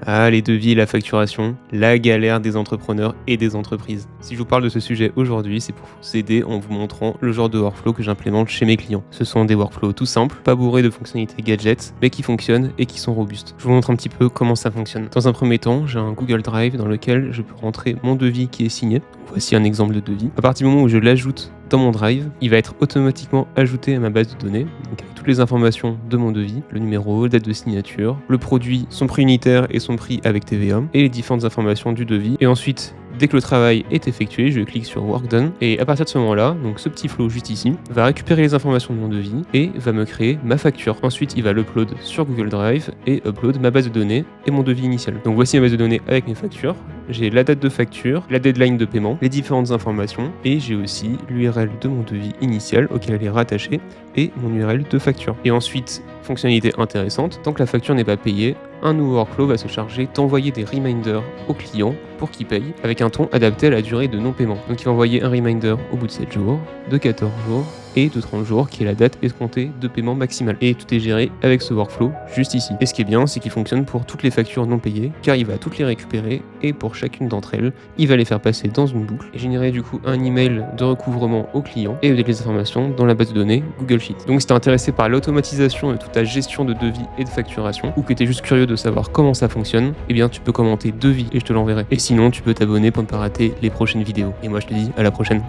Ah, les devis et la facturation, la galère des entrepreneurs et des entreprises. Si je vous parle de ce sujet aujourd'hui, c'est pour vous aider en vous montrant le genre de workflow que j'implémente chez mes clients. Ce sont des workflows tout simples, pas bourrés de fonctionnalités gadgets, mais qui fonctionnent et qui sont robustes. Je vous montre un petit peu comment ça fonctionne. Dans un premier temps, j'ai un Google Drive dans lequel je peux rentrer mon devis qui est signé. Voici un exemple de devis. À partir du moment où je l'ajoute dans mon Drive, il va être automatiquement ajouté à ma base de données, donc avec toutes les informations de mon devis, le numéro, date de signature, le produit, son prix unitaire et son prix avec TVA, et les différentes informations du devis. Et ensuite, dès que le travail est effectué, je clique sur Work Done, et à partir de ce moment-là, donc ce petit flow juste ici, va récupérer les informations de mon devis et va me créer ma facture. Ensuite, il va l'upload sur Google Drive et upload ma base de données et mon devis initial. Donc voici ma base de données avec mes factures. J'ai la date de facture, la deadline de paiement, les différentes informations, et j'ai aussi l'URL de mon devis initial auquel elle est rattachée et mon URL de facture. Et ensuite, fonctionnalité intéressante, tant que la facture n'est pas payée, un nouveau workflow va se charger d'envoyer des reminders au client pour qu'il paye avec un ton adapté à la durée de non-paiement. Donc il va envoyer un reminder au bout de 7 jours, de 14 jours et de 30 jours qui est la date escomptée de paiement maximal. Et tout est géré avec ce workflow juste ici. Et ce qui est bien, c'est qu'il fonctionne pour toutes les factures non payées car il va toutes les récupérer et pour chacune d'entre elles, il va les faire passer dans une boucle et générer du coup un email de recouvrement au client et avec les informations dans la base de données Google Sheet. Donc si tu es intéressé par l'automatisation de toute ta gestion de devis et de facturation ou que tu es juste curieux de savoir comment ça fonctionne, eh bien tu peux commenter devis et je te l'enverrai. Et sinon, tu peux t'abonner pour ne pas rater les prochaines vidéos. Et moi je te dis à la prochaine.